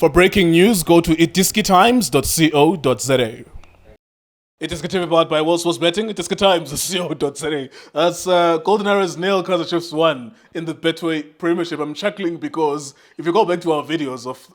For breaking news, go to iDiskiTimes.co.za. iDiskiTV powered by World Sports Betting, iDiskiTimes.co.za. That's Golden Arrows nil, Kaizer Chiefs 1 in the Betway Premiership. I'm chuckling because if you go back to our videos of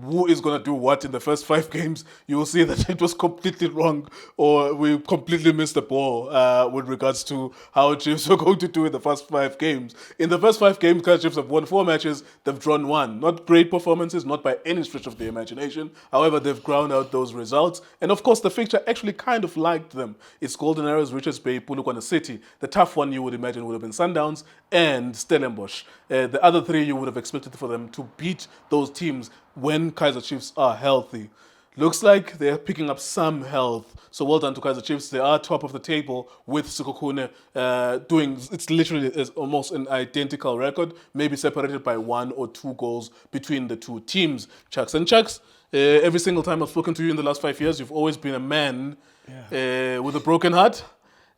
who is going to do what in the first 5 games, you will see that it was completely wrong, or we completely missed the ball with regards to how Chiefs were going to do in the first 5 games. In the first 5 games, Kaizer Chiefs have won 4 matches, they've drawn 1. Not great performances, not by any stretch of the imagination. However, they've ground out those results. And of course, the fixture actually kind of liked them. It's Golden Arrows, Richards Bay, Polokwane City. The tough one you would imagine would have been Sundowns and Stellenbosch. The other 3 you would have expected for them to beat those teams when Kaizer Chiefs are healthy. Looks like they're picking up some health. So well done to Kaizer Chiefs. They are top of the table with Sekhukhune doing, it's literally is almost an identical record, maybe separated by 1 or 2 goals between the 2 teams. Chucks and Chucks, every single time I've spoken to you in the last 5 years, you've always been a man with a broken heart.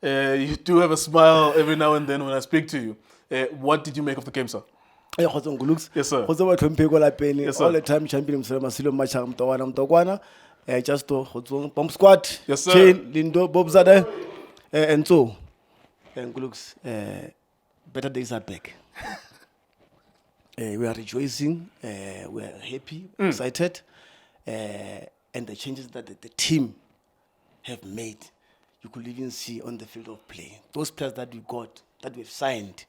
You do have a smile every now and then when I speak to you. What did you make of the game, sir? Yes, sir. All the time champion Machaka just to bomb squad. Yes, sir. Chain, Lindo, Bob Zade, and so looks better days are back. We are rejoicing, we are happy, excited, and the changes that the team have made, you could even see on the field of play. Those players that we got, that we've signed,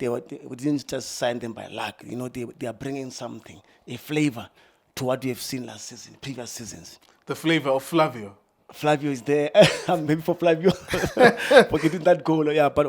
we didn't just sign them by luck. You know, they are bringing something, a flavor to what we have seen last season, previous seasons. The flavor of Flavio. Flavio is there. Maybe for Flavio, for getting that goal. Yeah, but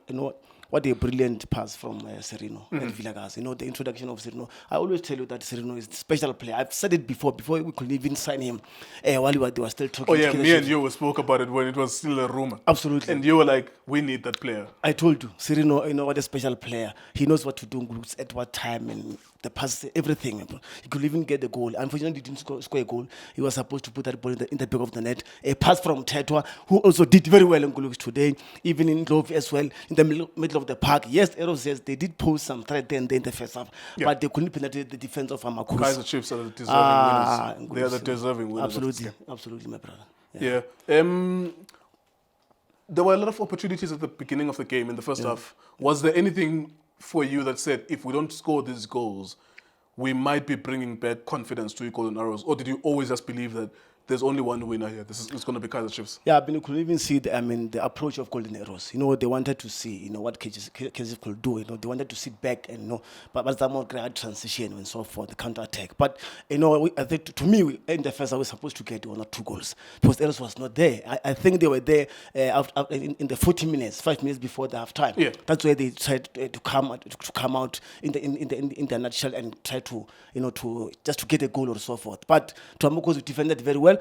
you know what a brilliant pass from Serino and Villegas. You know, the introduction of Serino. I always tell you that Serino is a special player. I've said it before we could even sign him. While they were still talking. Oh yeah, me and you spoke about it when it was still a rumor. Absolutely. And you were like, we need that player. I told you, Serino, you know what a special player. He knows what to do at what time and the pass, everything. He could even get the goal. Unfortunately, he didn't score a goal. He was supposed to put that ball in the back of the net. A pass from Tetwa, who also did very well in Gulux today, even in Love as well, in the middle of the park. Yes, Arrows says they did pose some threat there in the first half, but they couldn't penetrate the defense of Amakus. Kaizer Chiefs are the deserving winners. They are the deserving winners. Absolutely, my brother. Yeah. There were a lot of opportunities at the beginning of the game in the first half. Was there anything for you that said, if we don't score these goals, we might be bringing back confidence to Golden Arrows? Or did you always just believe that there's only one winner here? It's going to be Kaizer Chiefs. Yeah, but you could even see the approach of Golden Arrows. You know, they wanted to see, what Kaizer could do. You know, they wanted to sit back and but what's that more great transition and so forth, the counter attack. But I think to me in the first, I was supposed to get 1 or 2 goals because Arrows was not there. I think they were there in the 40 minutes, 5 minutes before the half time. Yeah. That's where they tried to come out in the nutshell and try to just to get a goal or so forth. But Tuamoko's defended very well.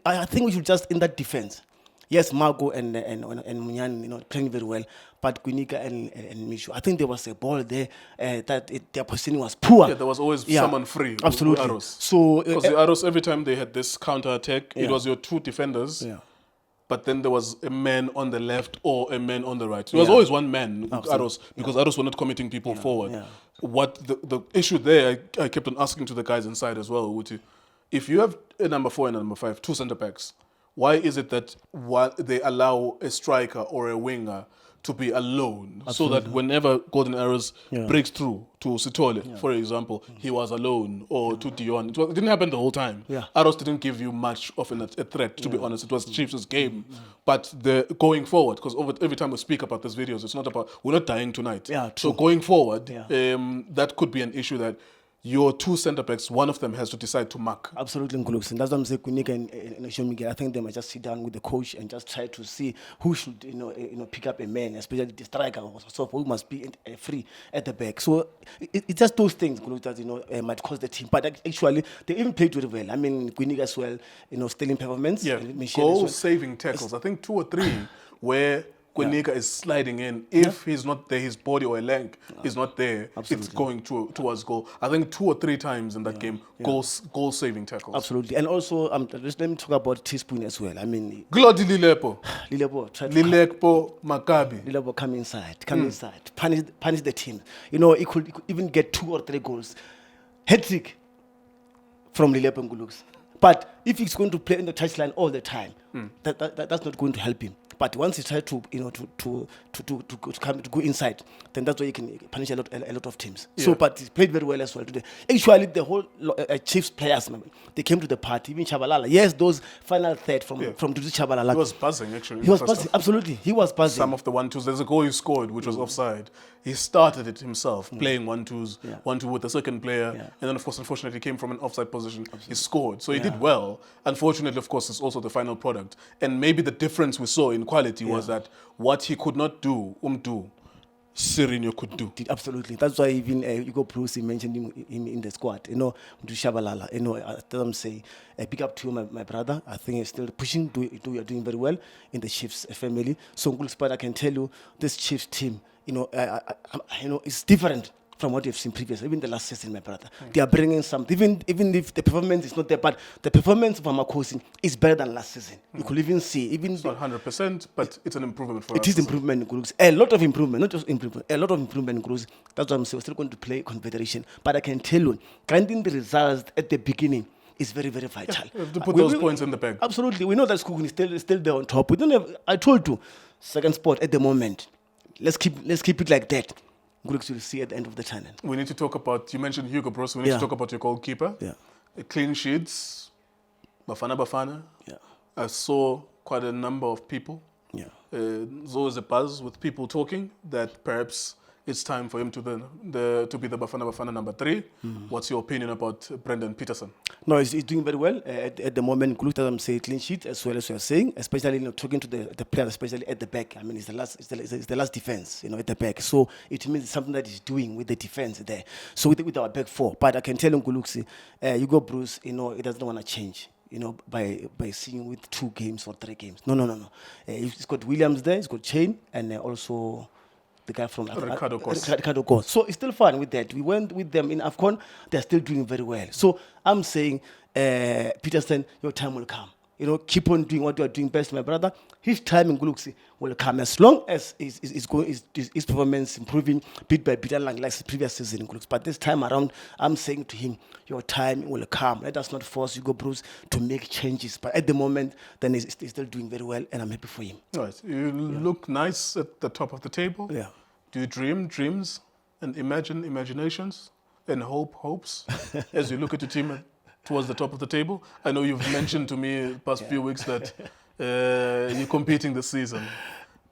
I think we should just in that defense. Yes, Margo and Munyan, playing very well, but Guinika and Michu, I think there was a ball there their positioning was poor. Yeah, there was always someone free. Absolutely. With Arrows. So because the Arrows, every time they had this counter attack, it was your 2 defenders. Yeah. But then there was a man on the left or a man on the right. There was always one man, Arrows, because Arrows were not committing people forward. Yeah. What the issue there, I kept on asking to the guys inside as well, Uti, if you have a number 4 and a number 5, 2 centre backs, why is it that they allow a striker or a winger to be alone? Absolutely. So that whenever Golden Arrows breaks through to Sithole, for example, he was alone, or to Dion. It didn't happen the whole time. Yeah. Arrows didn't give you much of a threat, to be honest. It was Chiefs' game. But going forward, because every time we speak about these videos, it's not about, we're not dying tonight. Yeah, so going forward, that could be an issue that your 2 centre backs, one of them has to decide to mark. Absolutely, Nkuluks. And that's what I'm saying, Kunika and Shomige. I think they might just sit down with the coach and just try to see who should, pick up a man, especially the striker, so who must be free at the back. So it's just those things, Nkuluks, that might cost the team. But actually, they even played very well. I mean, Kunika as well, stealing performance. Yeah, goal-saving tackles. I think 2 or 3 where Kunika is sliding in. If he's not there, his body or a leg is not there, it's going towards goal. I think 2 or 3 times in that game, goal-saving tackles. Absolutely. And also, let me talk about Teaspoon as well. I mean, Glody Lilepo. Lilepo, Maccabi. Lilepo, come inside, punish the team. He could even get 2 or 3 goals. Hat-trick. from Lilipo Nguluks. But if he's going to play in the touchline all the time, that's not going to help him. But once he tries to, to go inside, then that's why he can punish a lot of teams. So, but he played very well as well today. Actually, the whole Chiefs players, they came to the party. Even Chabalala, yes, those final third from Dudu Chabalala. He was buzzing actually. He was buzzing, absolutely. He was buzzing. Some of the 1-2s. There's a goal he scored which was offside. He started it himself, playing 1-2s, 1-2 with the second player, and then of course, unfortunately, he came from an offside position. He scored, so he did well. Unfortunately, of course, it's also the final product. And maybe the difference we saw in quality was that what he could not do, Sirinho could do. Absolutely. That's why even Hugo Bruce, he mentioned him in the squad. To Shabalala. I tell him, say, pick up to you, my brother. I think he's still pushing. You're doing very well in the Chiefs family. So, I can tell you, this Chiefs team, it's different from what you've seen previously, even the last season, my brother. They are bringing something, even if the performance is not there, but the performance of Amakosi is better than last season. You could even see, it's not 100%, but it's an improvement for us. It is improvement in Groups. A lot of improvement, not just improvement, a lot of improvement in Groups. That's why I'm saying we're still going to play Confederation. But I can tell you, granting the results at the beginning is very, very vital. You have to put those points in the bag. Absolutely. We know that Skukun is still there on top. We don't have, I told you, second spot at the moment. Let's keep it like that. Groups will see at the end of the tunnel. We need to talk about, you mentioned Hugo Bros, we need to talk about your goalkeeper. Yeah. Clean sheets, Bafana. Yeah. I saw quite a number of people. Yeah. There's always a buzz with people talking that perhaps it's time for him to be the Bafana number 3. What's your opinion about Brendan Peterson? No, he's doing very well at the moment. Look at them say clean sheet as well as we are saying, especially talking to the players, especially at the back. I mean, it's the last defense, at the back. So it means it's something that he's doing with the defense there. So with our back 4, but I can tell him, Guluksi, Hugo Bruce, he doesn't want to change. By seeing with 2 games or 3 games. No. He's got Williams there, he's got Chain, and also the guy from Ricardo Kos. So it's still fun with that. We went with them in AFCON, they're still doing very well. So I'm saying, Peterson, your time will come. Keep on doing what you are doing best, my brother. His time in Guluksi will come as long as his performance improving bit by bit, like the previous season in Guluksi. But this time around, I'm saying to him, your time will come. Let us not force Hugo Bruce to make changes. But at the moment, then he's still doing very well, and I'm happy for him. All right. You look nice at the top of the table. Yeah. Do you dream dreams and imagine imaginations and hopes as you look at your team towards the top of the table? I know you've mentioned to me the past few weeks that you're competing this season,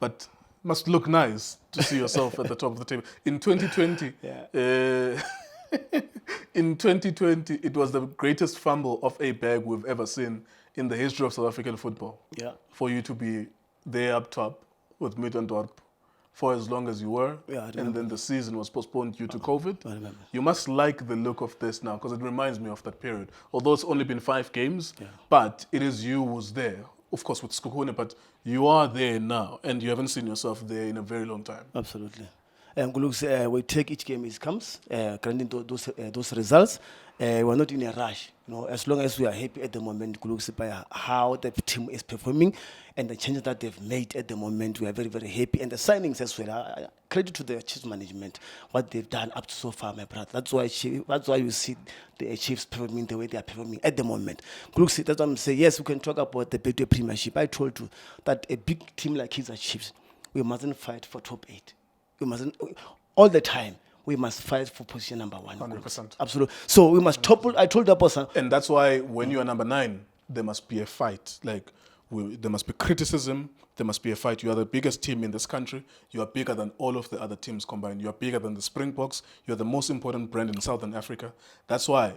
but must look nice to see yourself at the top of the table. In 2020, it was the greatest fumble of a bag we've ever seen in the history of South African football. Yeah. For you to be there up top with Middendorp for as long as you were, and then the season was postponed due to COVID. I remember. You must like the look of this now, because it reminds me of that period. Although it's only been 5 games, but it is you who's there. Of course, with Skukune, but you are there now, and you haven't seen yourself there in a very long time. Absolutely. We take each game as it comes, granting those results. We're not in a rush. As long as we are happy at the moment, by how the team is performing and the changes that they've made at the moment, we are very, very happy. And the signings as well. Credit to the Chiefs management, what they've done up to so far, my brother. That's why you see the Chiefs performing the way they are performing at the moment. That's what I'm saying. Yes, we can talk about the Betway Premiership. I told you that a big team like Kaizer Chiefs, we mustn't fight for top 8. We mustn't, all the time, we must fight for position number 1. 100%. Absolutely. So we must topple, I told that person. And that's why when you are number 9, there must be a fight. There must be criticism, there must be a fight. You are the biggest team in this country. You are bigger than all of the other teams combined. You are bigger than the Springboks. You are the most important brand in Southern Africa. That's why,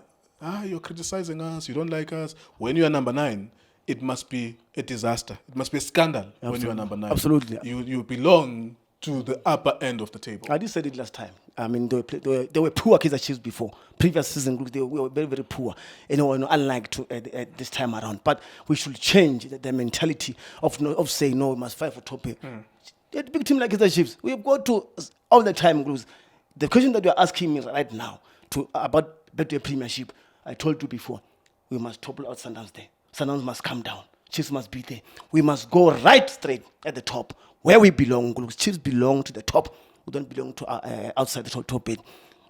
you're criticizing us, you don't like us. When you are number 9, it must be a disaster. It must be a scandal. Absolutely. When you are number 9. Absolutely. You belong to the upper end of the table. I did say it last time. I mean, they were poor Kaizer Chiefs before. Previous season groups, they were very, very poor. Unlike at this time around. But we should change the mentality of saying, no, we must fight for top 8. A big team like Kaizer Chiefs, we've got to, all the time groups. The question that you're asking me right now about Betway Premiership, I told you before, we must topple out Sundowns there. Sundowns must come down. Chiefs must be there. We must go right straight at the top, where we belong. Chiefs belong to the top. We don't belong to outside the top 8.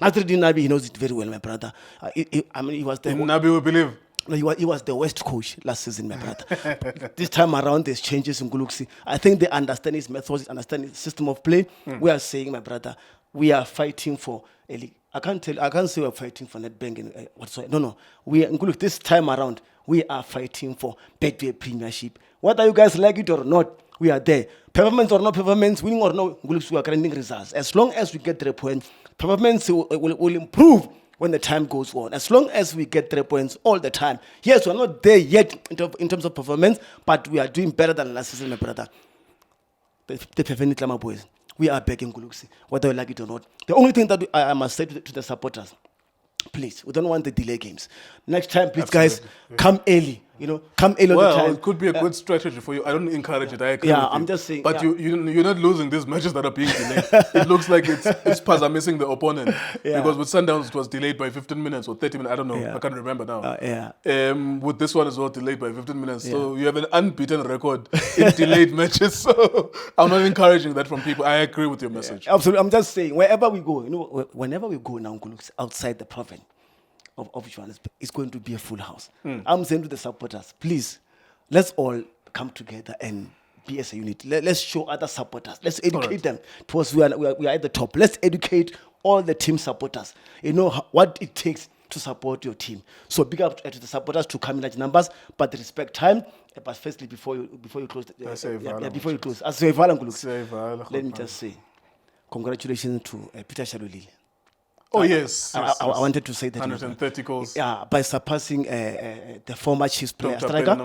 Nasruddin Nabi, he knows it very well, my brother. I mean, he was the In Nabi, we believe. no, he was the West coach last season, my brother. But this time around, there's changes in Guluksi. I think they understand his methods, understand his system of play. We are saying, my brother, we are fighting for a league. I can't say we're fighting for net banking whatsoever. No. We are in Guluksi. This time around, we are fighting for Betway Premiership. Whether you guys like it or not, we are there. Performance or no performance, winning or no, Guluksi, we are grinding results. As long as we get 3 points, performance will improve when the time goes on. As long as we get 3 points all the time. Yes, we're not there yet in terms of performance, but we are doing better than last season, my brother. The Pefeni Klama boys, we are back in Guluksi, whether you like it or not. The only thing that I must say to the supporters, please, we don't want the delay games. Next time, please, guys, come early. Come early all the time. Well, it could be a good strategy for you. I don't encourage it. I agree with I'm you. just saying. But yeah. you're not losing these matches that are being delayed. It looks like it's missing the opponent. Yeah. Because with Sundowns, it was delayed by 15 minutes or 30 minutes. I don't know. I can't remember now. With this one as well, delayed by 15 minutes. So you have an unbeaten record in delayed matches. So I'm not encouraging that from people. I agree with your message. Absolutely. I'm just saying, wherever we go, whenever we go now, outside the province of Johannesburg, it's going to be a full house. I'm saying to the supporters, please, let's all come together and be as a unit. Let's show other supporters. Let's educate them. Towards we are at the top. Let's educate all the team supporters. What it takes to support your team. So big up to the supporters to come in large numbers, but respect time. But firstly, before you close, before you close, let me just say, congratulations to Peter Shalulile. Oh, yes. I wanted to say that. 130 goals. Yeah, by surpassing the former Chiefs player, Dr. striker,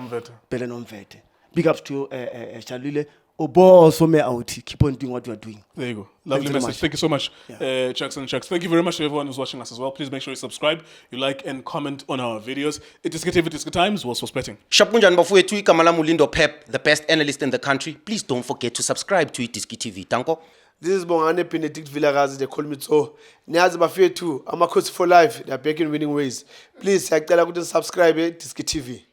Peterson. Nomvete. Big up to Shalulile. Obo Some out. Keep on doing what you are doing. There you go. Lovely message. Thank you so much, Chucks and Chucks. Thank you very much to everyone who's watching us as well. Please make sure you subscribe, you like and comment on our videos. iDiski TV, iDiski Times, was betting. Shapunjan Bafowethu Kamala Mulindo Pep, the best analyst in the country. Please don't forget to subscribe to iDiski TV. Tanko. This is Bongane Benedict Vilakazi, they call me so. Niazi Bafowethu, I'm a coach for life. They are back in winning ways. Please, subscribe to iDiski TV.